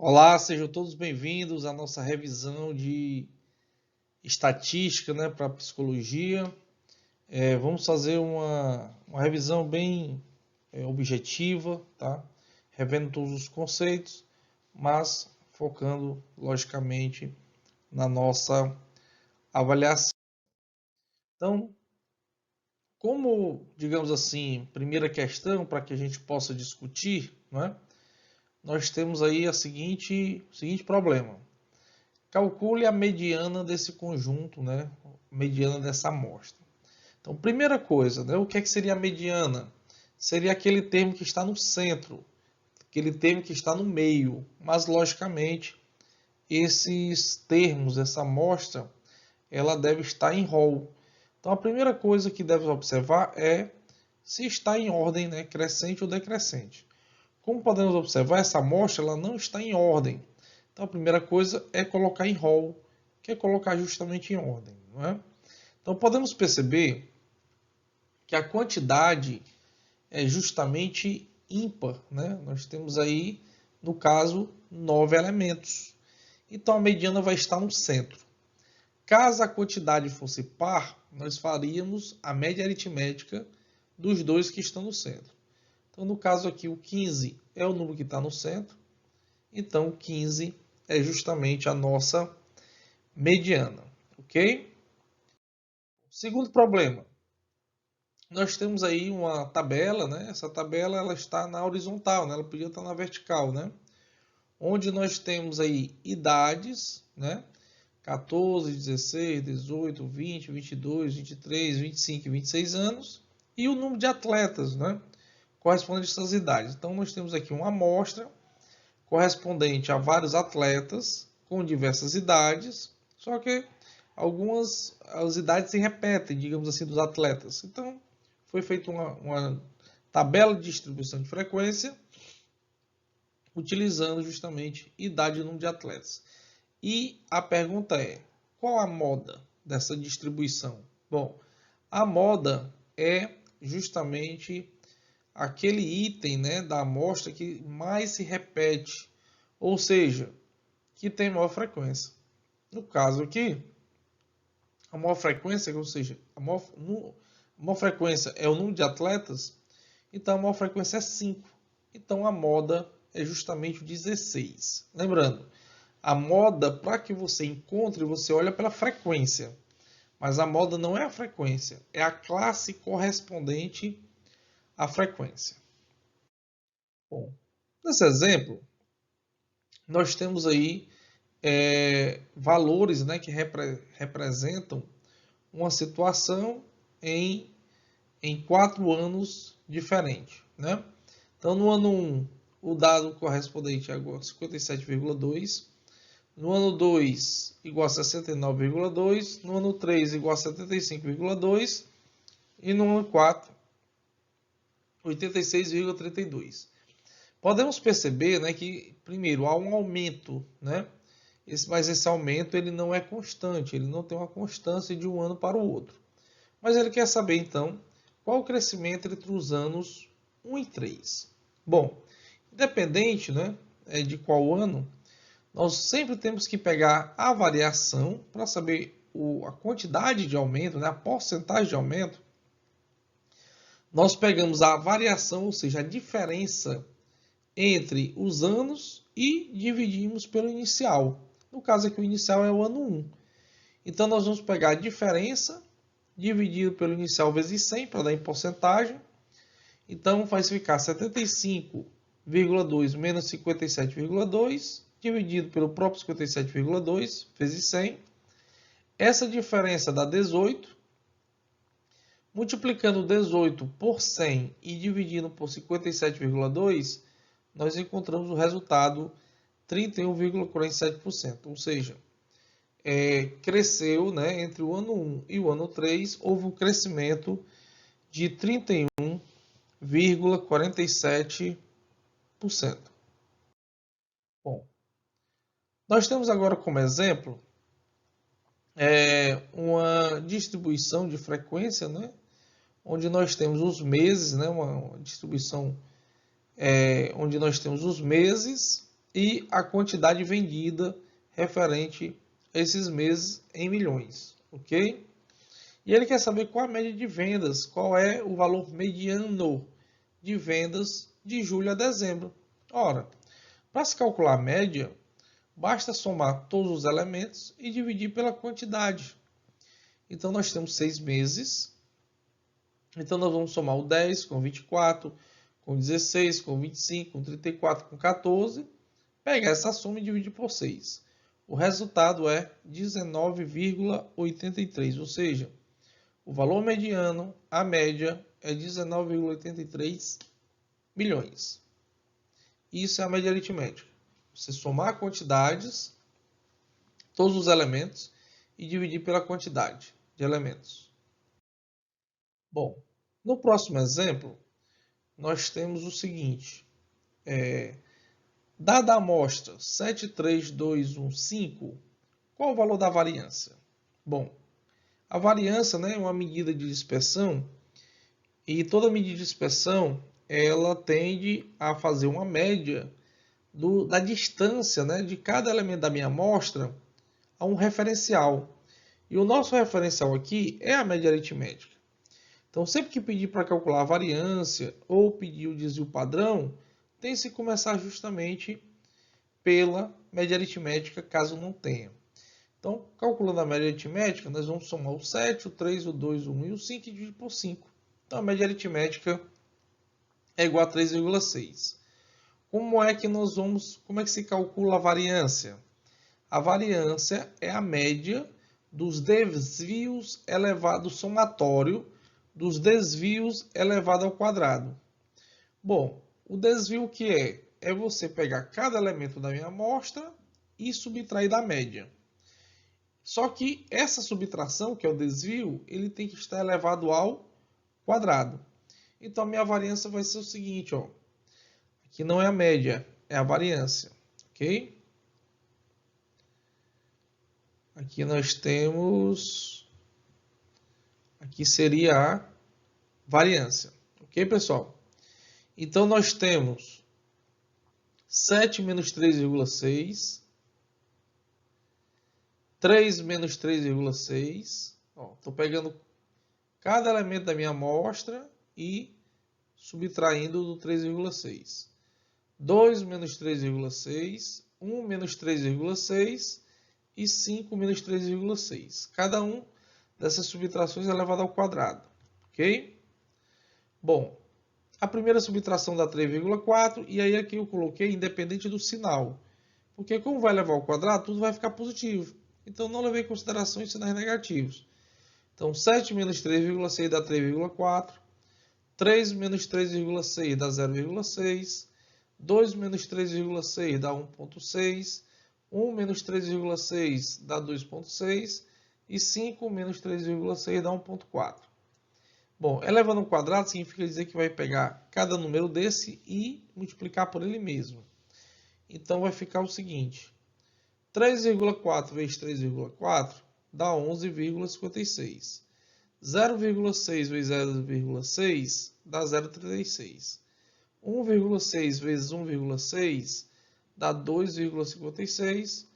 Olá, sejam todos bem-vindos à nossa revisão de estatística, para psicologia. Vamos fazer uma revisão bem objetiva, tá? Revendo todos os conceitos, mas focando, logicamente, na nossa avaliação. Então, como, digamos assim, primeira questão para que a gente possa discutir, nós temos aí o seguinte problema. Calcule a mediana desse conjunto, mediana dessa amostra. Então, primeira coisa, o que seria a mediana? Seria aquele termo que está no centro, aquele termo que está no meio. Mas, logicamente, esses termos, essa amostra, ela deve estar em rol. Então, a primeira coisa que deve observar é se está em ordem, crescente ou decrescente. Como podemos observar, essa amostra ela não está em ordem. Então, a primeira coisa é colocar em rol, que é colocar justamente em ordem. Então, podemos perceber que a quantidade é justamente ímpar. Nós temos aí, no caso, 9 elementos. Então, a mediana vai estar no centro. Caso a quantidade fosse par, nós faríamos a média aritmética dos dois que estão no centro. Então, no caso aqui, o 15 é o número que está no centro. Então, 15 é justamente a nossa mediana, ok? Segundo problema, nós temos aí uma tabela, Essa tabela ela está na horizontal, Ela podia estar na vertical, Onde nós temos aí idades, 14, 16, 18, 20, 22, 23, 25 e 26 anos e o número de atletas, correspondente a essas idades. Então, nós temos aqui uma amostra correspondente a vários atletas com diversas idades, só que algumas as idades se repetem, digamos assim, dos atletas. Então, foi feita uma tabela de distribuição de frequência utilizando justamente idade e número de atletas. E a pergunta é, qual a moda dessa distribuição? Bom, a moda é justamente aquele item da amostra que mais se repete, ou seja, que tem maior frequência. No caso aqui, a maior frequência, ou seja, a maior frequência é o número de atletas, então a maior frequência é 5. Então a moda é justamente o 16. Lembrando, a moda, para que você encontre, você olha pela frequência. Mas a moda não é a frequência, é a classe correspondente à frequência. Bom, nesse exemplo, nós temos aí valores que representam uma situação em 4 anos diferentes. Então, no ano 1, o dado correspondente é igual a 57,2. No ano 2, igual a 69,2. No ano 3, igual a 75,2. E no ano 4, 86,32. Podemos perceber que, primeiro, há um aumento, mas esse aumento ele não é constante, ele não tem uma constância de um ano para o outro. Mas ele quer saber, então, qual o crescimento entre os anos 1 e 3. Bom, independente de qual ano, nós sempre temos que pegar a variação para saber a quantidade de aumento, a porcentagem de aumento. Nós pegamos a variação, ou seja, a diferença entre os anos e dividimos pelo inicial. No caso aqui, o inicial é o ano 1. Então, nós vamos pegar a diferença dividido pelo inicial vezes 100 para dar em porcentagem. Então, vai ficar 75,2 menos 57,2 dividido pelo próprio 57,2 vezes 100. Essa diferença dá 18. Multiplicando 18 por 100 e dividindo por 57,2, nós encontramos o resultado 31,47%. Ou seja, cresceu entre o ano 1 e o ano 3, houve um crescimento de 31,47%. Bom, nós temos agora como exemplo uma distribuição de frequência, onde nós temos os meses, uma distribuição onde nós temos os meses e a quantidade vendida referente a esses meses em milhões, ok? E ele quer saber qual a média de vendas, qual é o valor mediano de vendas de julho a dezembro. Ora, para se calcular a média, basta somar todos os elementos e dividir pela quantidade. Então, nós temos 6 meses. Então, nós vamos somar o 10 com 24, com 16, com 25, com 34, com 14. Pegar essa soma e dividir por 6. O resultado é 19,83, ou seja, o valor mediano, a média, é 19,83 milhões. Isso é a média aritmética. Você somar quantidades, todos os elementos, e dividir pela quantidade de elementos. Bom, no próximo exemplo, nós temos o seguinte. Dada a amostra 73215, qual o valor da variância? Bom, a variância, né, é uma medida de dispersão, e toda medida de dispersão ela tende a fazer uma média da distância, né, de cada elemento da minha amostra a um referencial. E o nosso referencial aqui é a média aritmética. Então, sempre que pedir para calcular a variância ou pedir o desvio padrão, tem que começar justamente pela média aritmética, caso não tenha. Então, calculando a média aritmética, nós vamos somar o 7, o 3, o 2, o 1 e o 5 e dividir por 5. Então, a média aritmética é igual a 3,6. Como é que se calcula a variância? A variância é a média dos desvios elevado somatório dos desvios elevado ao quadrado. Bom, o desvio que é? É você pegar cada elemento da minha amostra e subtrair da média. Só que essa subtração, que é o desvio, ele tem que estar elevado ao quadrado. Então, a minha variância vai ser o seguinte, ó. Aqui não é a média, é a variância, ok? Aqui nós temos... Aqui seria a variância, ok, pessoal? Então, nós temos 7 menos 3,6, 3 menos 3,6. Estou pegando cada elemento da minha amostra e subtraindo do 3,6. 2 menos 3,6, 1 menos 3,6 e 5 menos 3,6. Cada um dessas subtrações é elevado ao quadrado, ok? Bom, a primeira subtração dá 3,4 e aí aqui eu coloquei independente do sinal. Porque como vai levar ao quadrado, tudo vai ficar positivo. Então não levei em consideração os sinais negativos. Então 7 menos 3,6 dá 3,4. 3 menos 3,6 dá 0,6. 2 menos 3,6 dá 1,6. 1 menos 3,6 dá 2,6. E 5 menos 3,6 dá 1,4. Bom, elevando ao quadrado significa dizer que vai pegar cada número desse e multiplicar por ele mesmo. Então vai ficar o seguinte. 3,4 vezes 3,4 dá 11,56. 0,6 vezes 0,6 dá 0,36. 1,6 vezes 1,6 dá 2,56.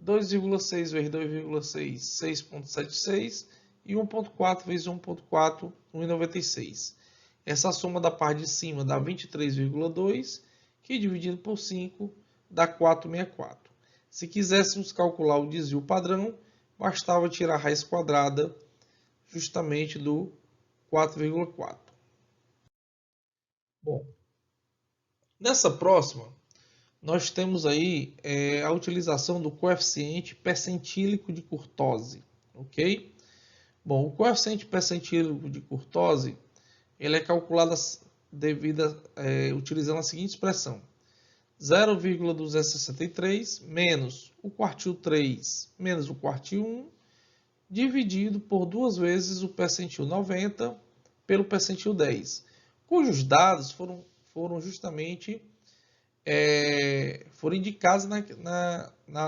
2,6 vezes 2,6, 6,76. E 1,4 vezes 1,4, 1,96. Essa soma da parte de cima dá 23,2, que dividido por 5 dá 4,64. Se quiséssemos calcular o desvio padrão, bastava tirar a raiz quadrada justamente do 4,4. Bom, nessa próxima, nós temos aí a utilização do coeficiente percentílico de kurtose, ok? Bom, o coeficiente percentílico de kurtose ele é calculado utilizando a seguinte expressão. 0,263 menos o quartil 3 menos o quartil 1 dividido por 2 vezes o percentil 90 pelo percentil 10, cujos dados foram justamente foram indicados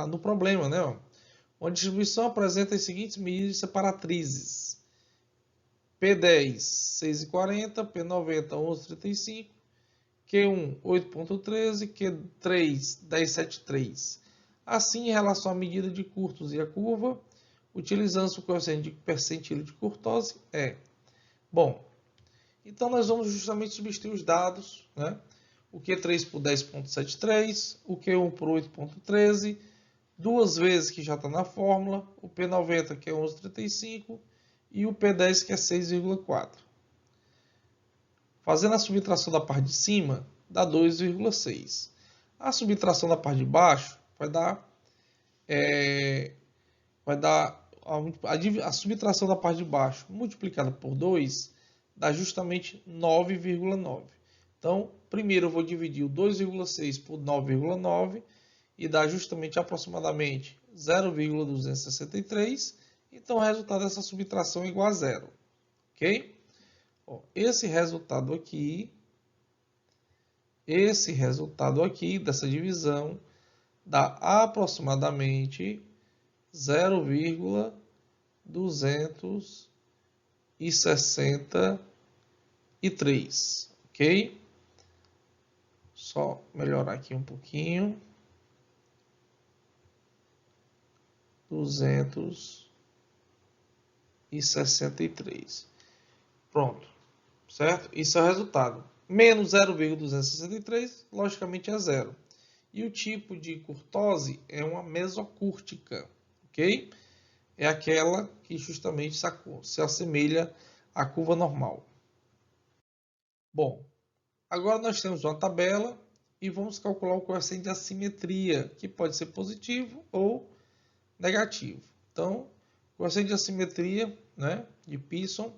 no problema, né? Uma distribuição apresenta as seguintes medidas separatrizes. P10, 6,40, P90, 11,35, Q1, 8,13, Q3, 10,73. Assim, em relação à medida de curtos e a curva, utilizando o coeficiente de percentil de curtose, é. Bom, então nós vamos justamente substituir os dados, né? O Q3 por 10,73, o Q1 por 8,13, duas vezes que já está na fórmula, o P90 que é 11,35 e o P10 que é 6,4. Fazendo a subtração da parte de cima, dá 2,6. A subtração da parte de baixo vai dar a subtração da parte de baixo multiplicada por 2 dá justamente 9,9. Então, primeiro eu vou dividir o 2,6 por 9,9 e dá justamente aproximadamente 0,263. Então, o resultado dessa subtração é igual a zero. Ok? Esse resultado aqui dessa divisão dá aproximadamente 0,263, ok? Só melhorar aqui um pouquinho. 263. Pronto, certo? Isso é o resultado. Menos 0,263, logicamente é zero. E o tipo de curtose é uma mesocúrtica, ok? É aquela que justamente se assemelha à curva normal. Bom, agora nós temos uma tabela e vamos calcular o coeficiente de assimetria, que pode ser positivo ou negativo. Então, o coeficiente de assimetria, né, de Pearson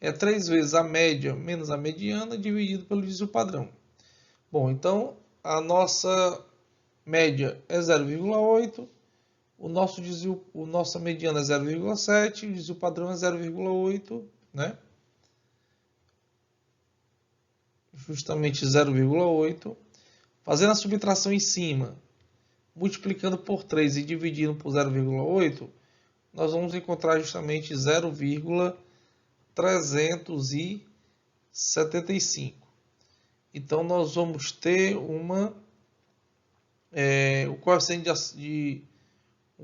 é 3 vezes a média menos a mediana dividido pelo desvio padrão. Bom, então a nossa média é 0,8, nossa mediana é 0,7, o desvio padrão é 0,8, né? Justamente 0,8. Fazendo a subtração em cima, multiplicando por 3 e dividindo por 0,8, nós vamos encontrar justamente 0,375. Então, nós vamos ter o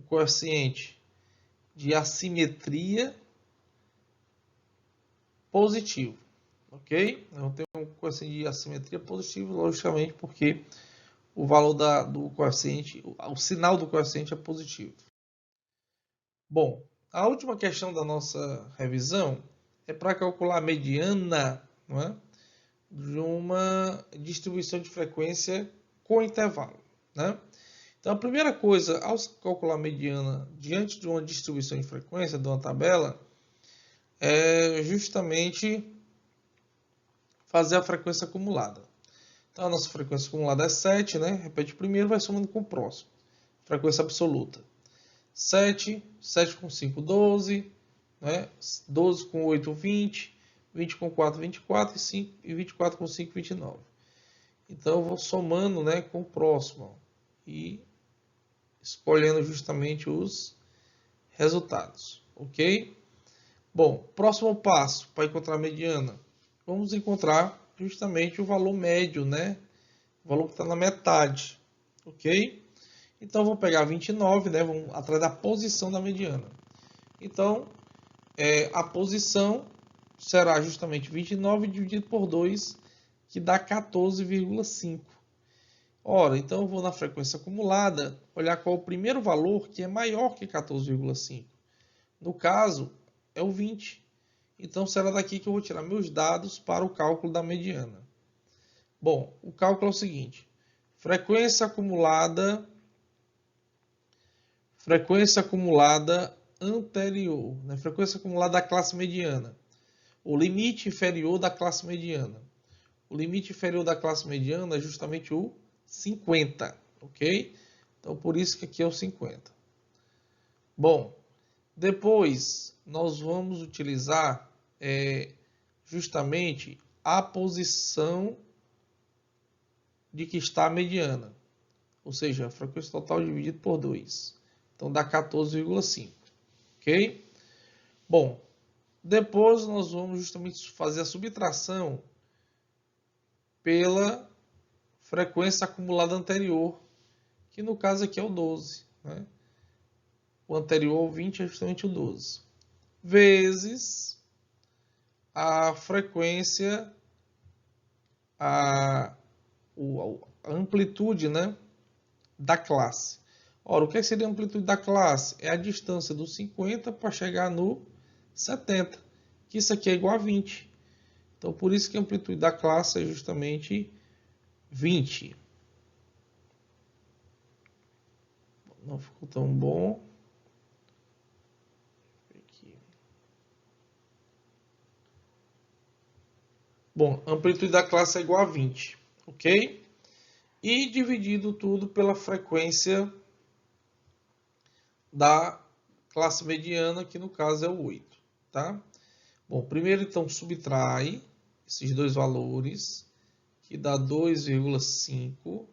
coeficiente de assimetria positivo. Ok? Eu tenho um coeficiente de assimetria positivo, logicamente, porque o valor do coeficiente, o sinal do coeficiente é positivo. Bom, a última questão da nossa revisão é para calcular a mediana, não é, de uma distribuição de frequência com intervalo, né? Então, a primeira coisa, ao calcular a mediana diante de uma distribuição de frequência, de uma tabela, é justamente fazer a frequência acumulada. Então, a nossa frequência acumulada é 7, né? Repete o primeiro, vai somando com o próximo. Frequência absoluta. 7 com 5, 12, né? 12 com 8, 20, 20 com 4, 24 e 24 com 5, 29. Então, eu vou somando, né, com o próximo e escolhendo justamente os resultados, ok? Bom, próximo passo para encontrar a mediana. Vamos encontrar justamente o valor médio, né? O valor que está na metade, ok? Então, vou pegar 29, né? Vamos atrás da posição da mediana. Então, a posição será justamente 29 dividido por 2, que dá 14,5. Ora, então eu vou na frequência acumulada, olhar qual é o primeiro valor que é maior que 14,5. No caso, é o 20. Então, será daqui que eu vou tirar meus dados para o cálculo da mediana. Bom, o cálculo é o seguinte. Frequência acumulada anterior, né? Frequência acumulada da classe mediana. O limite inferior da classe mediana. O limite inferior da classe mediana é justamente o 50, ok? Então, por isso que aqui é o 50. Bom, depois nós vamos utilizar justamente a posição de que está a mediana, ou seja, a frequência total dividido por 2. Então, dá 14,5, ok? Bom, depois nós vamos justamente fazer a subtração pela frequência acumulada anterior, que no caso aqui é o 12, né? O anterior ao 20 é justamente o 12, vezes a frequência, a amplitude, né, da classe. Ora, o que seria a amplitude da classe? É a distância do 50 para chegar no 70, que isso aqui é igual a 20. Então, por isso que a amplitude da classe é justamente 20. Não ficou tão bom. Bom, a amplitude da classe é igual a 20, ok? E dividido tudo pela frequência da classe mediana, que no caso é o 8, tá? Bom, primeiro então subtrai esses dois valores, que dá 2,5.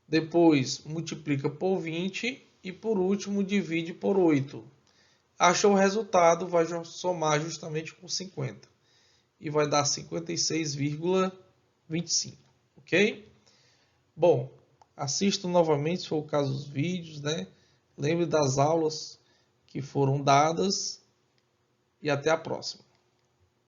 Depois multiplica por 20 e por último divide por 8. Achou o resultado, vai somar justamente com 50. E vai dar 56,25, ok? Bom, assistam novamente, se for o caso, os vídeos, né? Lembre das aulas que foram dadas e até a próxima.